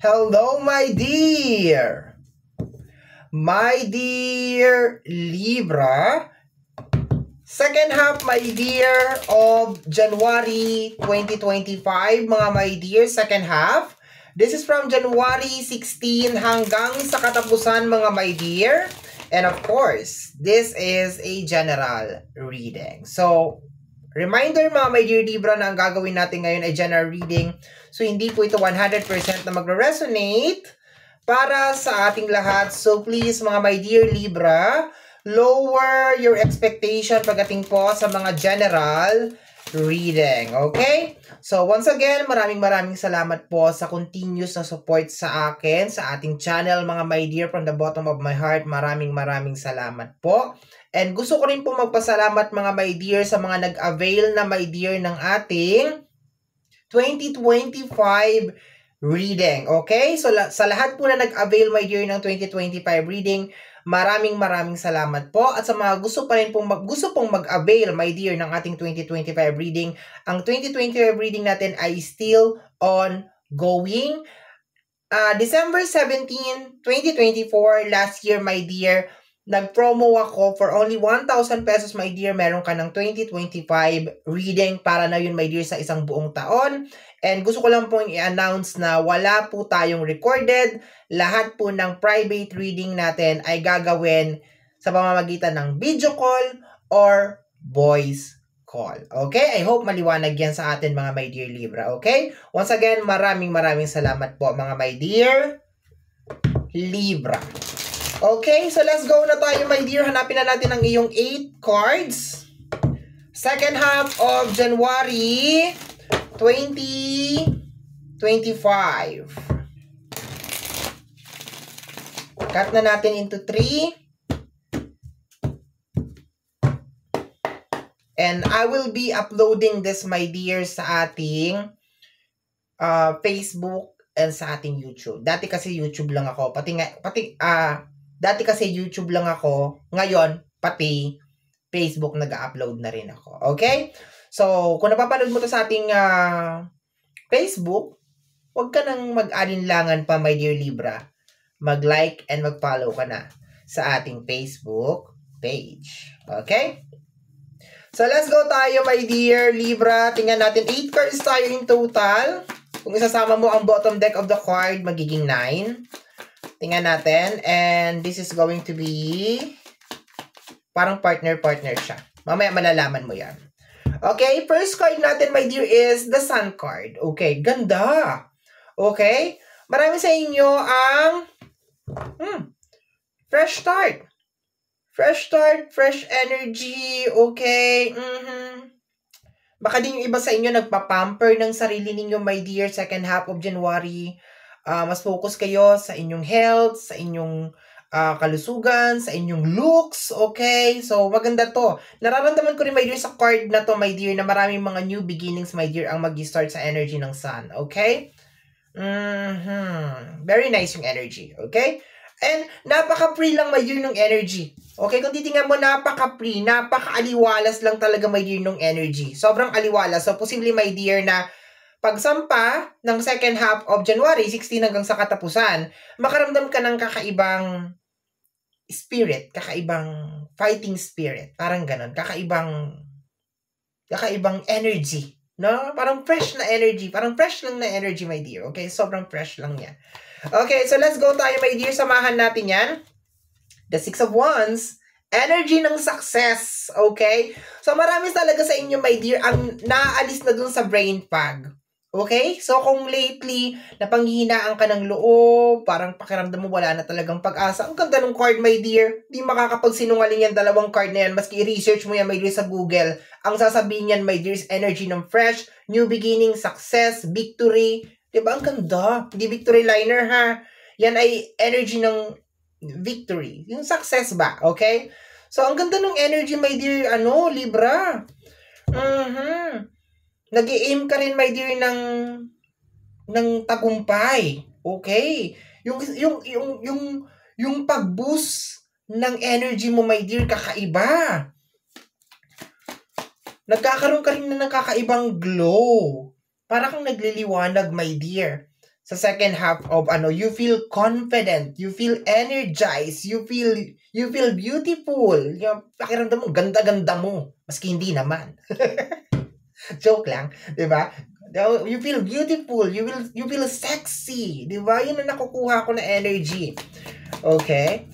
Hello, my dear! My dear Libra, second half, my dear, of January 2025, mga my dear, second half. This is from January 16 hanggang sa katapusan, mga my dear. And of course, this is a general reading. So, reminder mga my dear Libra na ang gagawin natin ngayon ay general reading. So, hindi po ito 100% na magre-resonate para sa ating lahat. So, please mga my dear Libra, lower your expectation pagdating po sa mga general reading. Okay? So, once again, maraming salamat po sa continuous na support sa akin, sa ating channel, mga my dear, from the bottom of my heart. Maraming salamat po. And gusto ko rin po magpasalamat, mga my dear, sa mga nag-avail na my dear ng ating 2025 reading. Okay? So, sa lahat po na nag-avail, my dear, ng 2025 reading, maraming salamat po. At sa mga gusto pong mag-avail, my dear, ng ating 2025 reading, ang 2025 reading natin ay still ongoing. December 17, 2024, last year, my dear, nag-promo ako for only 1,000 pesos, my dear. Meron ka ng 2025 reading para na yun, my dear, sa isang buong taon. And gusto ko lang pong i-announce na wala po tayong recorded. Lahat po ng private reading natin ay gagawin sa pamamagitan ng video call or voice call. Okay? I hope maliwanag yan sa atin, mga my dear Libra. Okay? Once again, maraming salamat po, mga my dear Libra. Okay? So, let's go na tayo, my dear. Hanapin na natin ang iyong 8 cards. Second half of January 2025. Cut na natin into 3. And I will be uploading this, my dear, sa ating Facebook and sa ating YouTube. Dati kasi YouTube lang ako. Dati kasi YouTube lang ako. Ngayon, pati Facebook nag-upload na rin ako. Okay? So, kung napapanood mo to sa ating Facebook, huwag ka nang mag-alinlangan pa, my dear Libra. Mag-like and mag-follow ka na sa ating Facebook page. Okay? So, let's go tayo, my dear Libra. Tingnan natin, 8 cards tayo in total. Kung isasama mo ang bottom deck of the card, magiging 9. Tingnan natin. And this is going to be parang partner siya. Mamaya malalaman mo yan. Okay, first card natin, my dear, is the Sun card. Okay, ganda. Okay? Marami sa inyo ang fresh start. Fresh start, fresh energy. Okay? Baka din yung iba sa inyo nagpa-pamper ng sarili ninyo, my dear, second half of January. Mas focus kayo sa inyong health, sa inyong kalusugan, sa inyong looks, okay? So, maganda to. Nararamdaman ko rin, my dear, sa card na to, my dear, na maraming mga new beginnings, my dear, ang mag-start sa energy ng Sun, okay? Very nice yung energy, okay? And, napaka-free lang, my dear, ng energy. Okay, kung titingnan mo, napaka-free, napaka-aliwalas lang talaga, my dear, ng energy. Sobrang aliwalas. So, posible, my dear, na pagsampa ng second half of January 16 hanggang sa katapusan, makaramdam ka ng kakaibang spirit, kakaibang fighting spirit, parang ganon, kakaibang energy, no? Parang fresh na energy, parang fresh lang na energy, my dear, okay? Sobrang fresh lang yan. Okay, so let's go tayo, my dear, samahan natin yan. The Six of Wands, energy ng success, okay? So marami talaga sa inyo, my dear, ang naaalis na dun sa brain fog. Okay? So, kung lately, napanghihinaan ka ng loob, parang pakiramdam mo wala na talagang pag-asa. Ang ganda ng card, my dear. Di makakapagsinungaling yan, dalawang card na yan. Maski i-research mo yan, my dear, sa Google. Ang sasabihin yan, my dear, is energy ng fresh, new beginning, success, victory. Diba? Ang ganda. Hindi victory liner, ha? Yan ay energy ng victory. Yung success ba? Okay? So, ang ganda ng energy, my dear, Libra. Nag-i-aim ka rin, my dear, ng tagumpay. Okay? Yung pag-boost ng energy mo, my dear, kakaiba. Nagkakaroon ka rin na ng kakaibang glow. Para kang nagliliwanag, my dear. sa second half of you feel confident, you feel energized, you feel beautiful. Yung pakiramdam mo, ganda-ganda mo. Maski hindi naman. Joke lang, di ba? You feel beautiful, you feel sexy, di ba? Yun ang nakukuha ko na energy. Okay?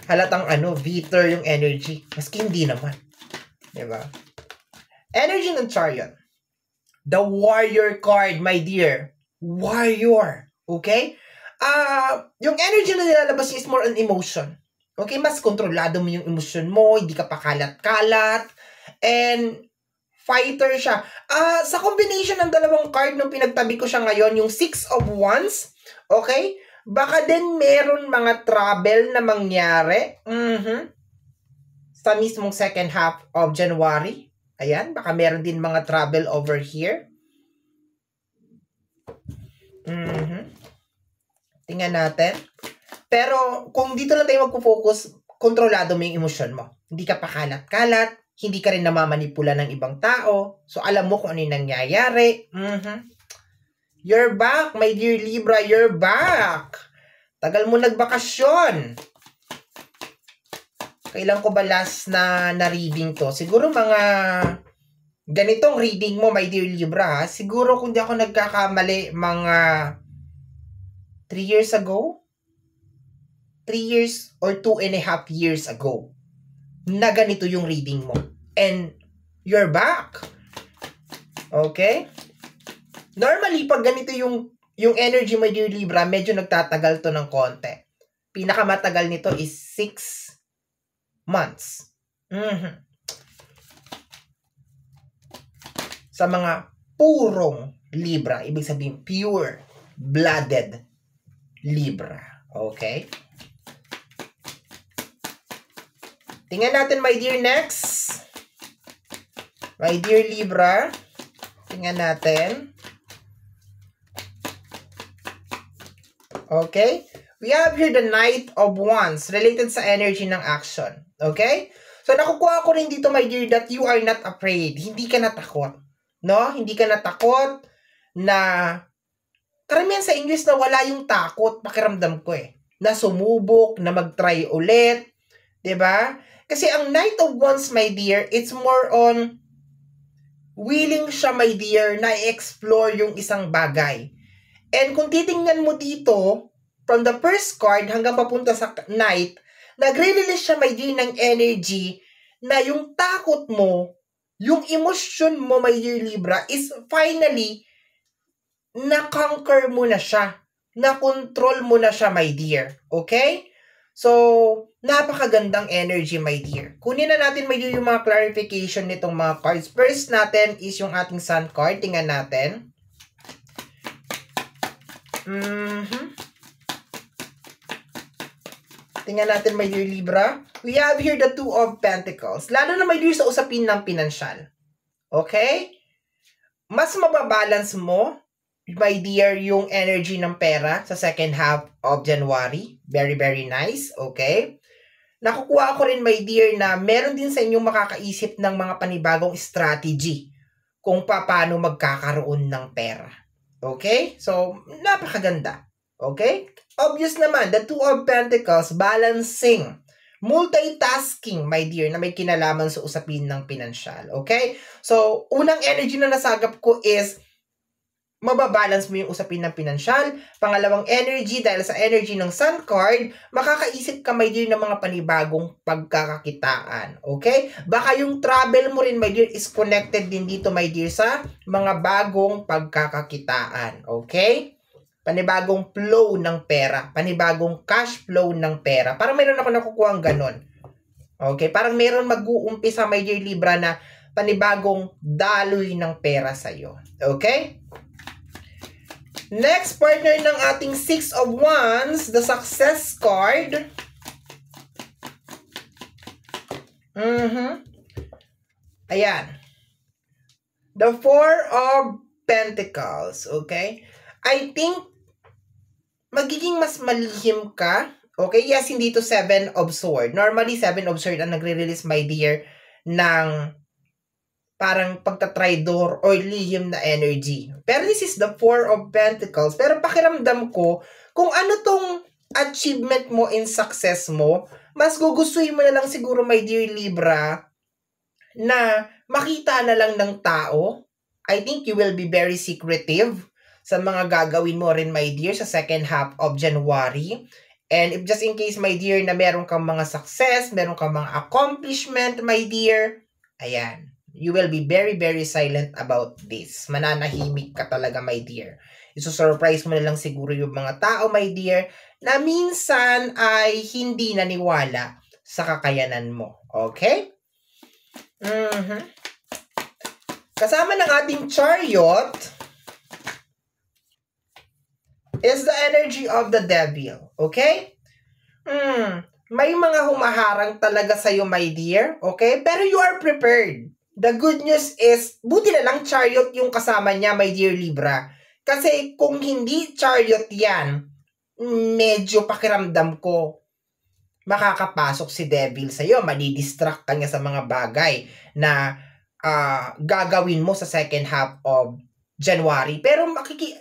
Halatang Victor yung energy. Maski hindi naman. Di ba? Energy ng Chariot. The Warrior card, my dear. Warrior. Okay? Yung energy na nilalabas niya is more on emotion. Okay? Mas kontrolado mo yung emotion mo, hindi ka pa kalat-kalat, and fighter siya. Sa combination ng dalawang card nung pinagtabi ko siya ngayon, yung 6 of Wands, okay? Baka din meron mga trouble na mangyari. Sa mismong second half of January. Ayan, baka meron din mga trouble over here. Tingnan natin. Pero kung dito lang tayo magpo-focus, kontrolado mo yung emosyon mo. Hindi ka pa kalat-kalat, hindi ka rin namamanipula ng ibang tao. So alam mo kung ano yung nangyayari. You're back, my dear Libra, you're back. Tagal mo nagbakasyon. Kailan ko ba last na reading to? Siguro mga ganitong reading mo, my dear Libra, ha? Siguro kung di ako nagkakamali, mga 3 years ago? 3 years or 2.5 years ago na ganito yung reading mo. And you're back. Okay? Normally, pag ganito yung energy, my dear Libra, medyo nagtatagal to ng konti. Pinakamatagal nito is 6 months. Sa mga purong Libra, ibig sabihin pure-blooded Libra. Okay? Tingnan natin, my dear, next. My dear Libra, tingnan natin. Okay? We have here the Knight of Wands related sa energy ng action. Okay? So, nakukuha ko rin dito, my dear, that you are not afraid. Hindi ka natakot. No? Hindi ka natakot na karamihan sa English na wala yung takot. Pakiramdam ko na sumubok, na mag-try ulit. 'Di ba? Kasi ang Knight of Wands, my dear, it's more on willing siya, my dear, na i-explore yung isang bagay. And kung titingnan mo dito, from the first card hanggang papunta sa Knight, nagre-release siya, my dear, ng energy na yung takot mo, yung emotion mo, my dear Libra, is finally na-conquer mo na siya. Na-control mo na siya, my dear. Okay? So, napakagandang energy, my dear. Kunin na natin, my dear, yung mga clarification nitong mga cards. First natin is yung ating Sun card. Tingnan natin. Tingnan natin, my dear Libra. We have here the Two of Pentacles. Lalo na, my dear, sa usapin ng pinansyal. Okay? Mas mababalance mo, my dear, yung energy ng pera sa second half of January. Very, very nice. Okay? Nakukuha ko rin, my dear, na meron din sa inyong makakaisip ng mga panibagong strategy kung paano magkakaroon ng pera. Okay? So, napakaganda. Okay? Obvious naman, the Two of Pentacles, balancing, multitasking, my dear, na may kinalaman sa usapin ng pinansyal. Okay? So, unang energy na nasagap ko is mababalance mo yung usapin ng pinansyal. Pangalawang energy, dahil sa energy ng Sun card, makakaisip ka, my dear, ng mga panibagong pagkakakitaan. Okay? Baka yung travel mo rin, my dear, is connected din dito, my dear, sa mga bagong pagkakakitaan. Okay? Panibagong flow ng pera. Panibagong cash flow ng pera. Parang mayroon ako nakukuha ang ganon. Okay? Parang mayroon mag-uumpisa, my dear Libra, na panibagong daloy ng pera sa'yo. Okay? Next, partner ng ating Six of Wands, the Success card. Ayan. The Four of Pentacles. Okay? I think, magiging mas malihim ka. Okay? Yes, hindi to Seven of Swords. Normally, Seven of Swords ang nagre-release, my dear, ng parang pagtatraidor or lihim na energy. Pero this is the Four of Pentacles. Pero pakiramdam ko, kung ano tong achievement mo in success mo, mas gugustuhin mo na lang siguro, my dear Libra, na makita na lang ng tao. I think you will be very secretive sa mga gagawin mo rin, my dear, sa second half of January. And if just in case, my dear, na meron kang mga success, meron kang mga accomplishment, my dear, ayan, you will be very, very silent about this. Mananahimik ka talaga, my dear. Isusurprise mo na lang siguro yung mga tao, my dear, na minsan ay hindi naniwala sa kakayanan mo. Okay? Kasama ng ating Chariot is the energy of the Devil. Okay? May mga humaharang talaga sa'yo, my dear. Okay? Pero you are prepared. The good news is, buti na lang Chariot yung kasama niya, my dear Libra. Kasi kung hindi Chariot yan, medyo pakiramdam ko, makakapasok si Devil sa'yo. Madidistract ka niya sa mga bagay na gagawin mo sa second half of January. Pero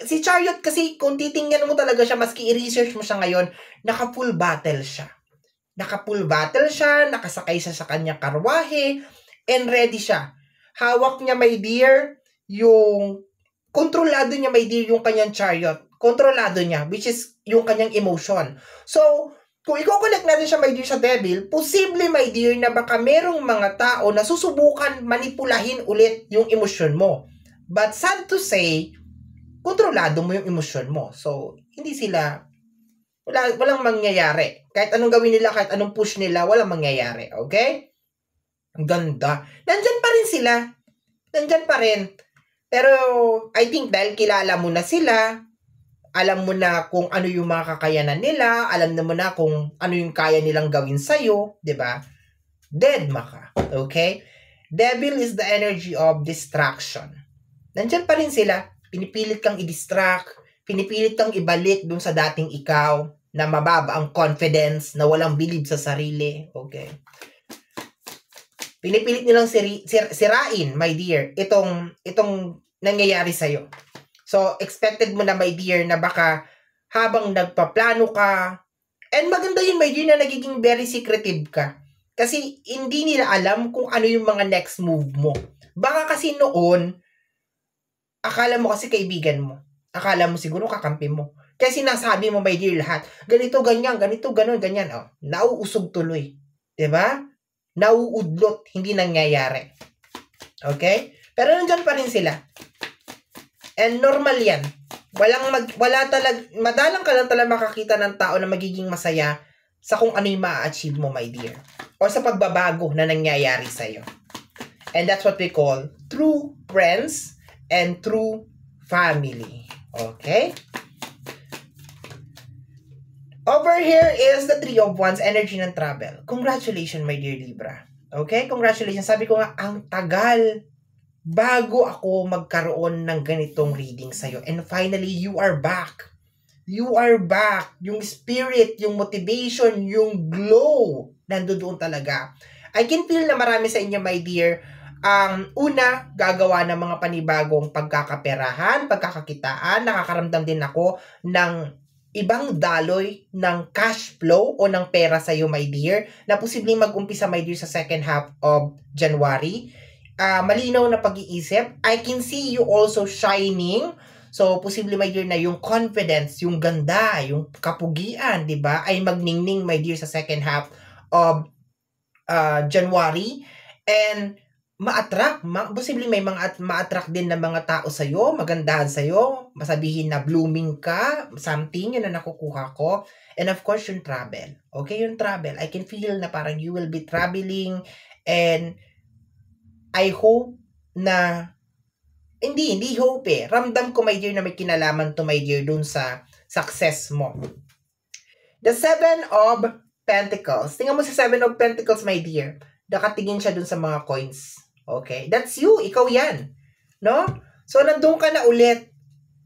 si Chariot kasi, kung titingnan mo talaga siya, maski i-research mo siya ngayon, naka-full battle siya. Naka-full battle siya, nakasakay siya sa kanyang karwahe, and ready siya. Hawak niya, my dear, kontrolado niya, my dear, yung kanyang Chariot. Kontrolado niya, which is yung kanyang emotion. So, kung i-connect natin siya, my dear, sa Devil, posible, my dear, na baka merong mga tao na susubukan manipulahin ulit yung emosyon mo. But sad to say, kontrolado mo yung emosyon mo. So, hindi sila, walang mangyayari. Kahit anong gawin nila, kahit anong push nila, walang mangyayari. Okay? Ang ganda. Nandyan pa rin sila. Nandyan pa rin. Pero, I think dahil kilala mo na sila, alam mo na kung ano yung mga kakayanan nila, alam mo na kung ano yung kaya nilang gawin sa'yo, diba? Deadma ka. Okay? Devil is the energy of distraction. Nandyan pa rin sila. Pinipilit kang i-distract, pinipilit kang ibalik dun sa dating ikaw, na mababa ang confidence, na walang believe sa sarili. Okay? Pinipilit nilang sirain, my dear, itong nangyayari sa'yo. So, expected mo na, my dear, na baka habang nagpaplano ka, and maganda yun, my dear, na nagiging very secretive ka. Kasi hindi nila alam kung ano yung mga next move mo. Baka kasi noon, akala mo kasi kaibigan mo. Akala mo siguro kakampi mo. Kaya sinasabi mo, my dear, lahat. Ganito, ganyan, ganito, ganon, ganyan. Oh, nauusog tuloy. Diba? Nauudlot, hindi nangyayari. Okay? Pero nandyan pa rin sila. And normal yan. Madalang ka lang talaga makakita ng tao na magiging masaya sa kung ano yung ma-achieve mo, my dear. O sa pagbabago na nangyayari sa'yo. And that's what we call true friends and true family. Okay? Over here is the Three of Wands, energy ng travel. Congratulations, my dear Libra. Okay? Congratulations. Sabi ko nga, ang tagal bago ako magkaroon ng ganitong reading sa'yo. And finally, you are back. You are back. Yung spirit, yung motivation, yung glow, nandoon talaga. I can feel na marami sa inyo, my dear, una, gagawa ng mga panibagong pagkakaperahan, pagkakakitaan. Nakakaramdam din ako ng ibang daloy ng cash flow o ng pera sa iyo, my dear, na posibleng mag-umpisa, my dear, sa second half of January. Malinaw na pag-iisip. I can see you also shining. So, posible, my dear, na yung confidence, yung ganda, yung kapugian, di ba, ay magningning, my dear, sa second half of January. And ma-attract, posible may mga ma-attract din ng mga tao sa'yo, magandahan sa'yo, masabihin na blooming ka, something, yun na nakukuha ko. And of course, yung travel. Okay, yung travel. I can feel na parang you will be traveling, and I hope na, hindi hope eh. Ramdam ko, my dear, na may kinalaman to, my dear, dun sa success mo. The Seven of Pentacles. Tingnan mo sa Seven of Pentacles, my dear. Nakatingin siya dun sa mga coins. Okay? That's you. Ikaw yan. No? So, nandun ka na ulit.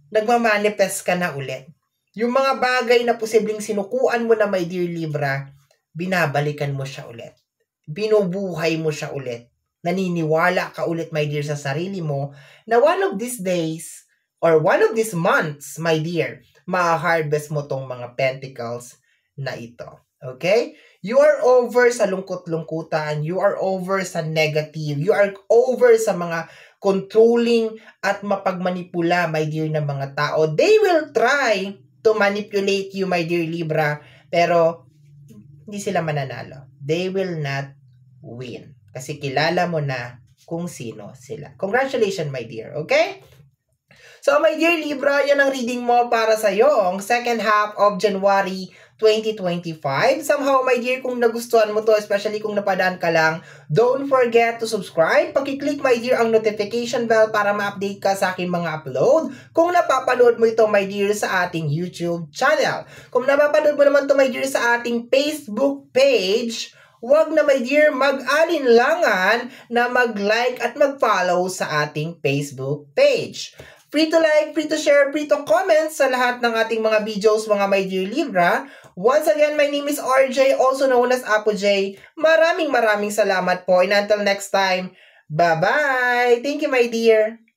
Nagmamanifest ka na ulit. Yung mga bagay na posibleng sinukuan mo na, my dear Libra, binabalikan mo siya ulit. Binubuhay mo siya ulit. naniniwala ka ulit, my dear, sa sarili mo na one of these days or one of these months, my dear, ma-harvest mo tong mga pentacles na ito. Okay? You are over sa lungkot-lungkutan. You are over sa negative. You are over sa mga controlling at mapagmanipula, my dear, na mga tao. They will try to manipulate you, my dear Libra, pero hindi sila mananalo. They will not win. Kasi kilala mo na kung sino sila. Congratulations, my dear. Okay? So, my dear Libra, yan ang reading mo para sa yung second half of January 2025. Somehow, my dear, kung nagustuhan mo to, especially kung napadaan ka lang, don't forget to subscribe. Pag-click, my dear, ang notification bell para ma-update ka sa aking mga upload. Kung napapanood mo ito, my dear, sa ating YouTube channel. Kung napapanood mo naman to, my dear, sa ating Facebook page, huwag na, my dear, mag-alinlangan na mag-like at mag-follow sa ating Facebook page. Free to like, free to share, free to comment sa lahat ng ating mga videos, mga my dear Libra. Once again, my name is RJ, also known as Apo J. Maraming salamat po. And until next time, bye-bye! Thank you, my dear!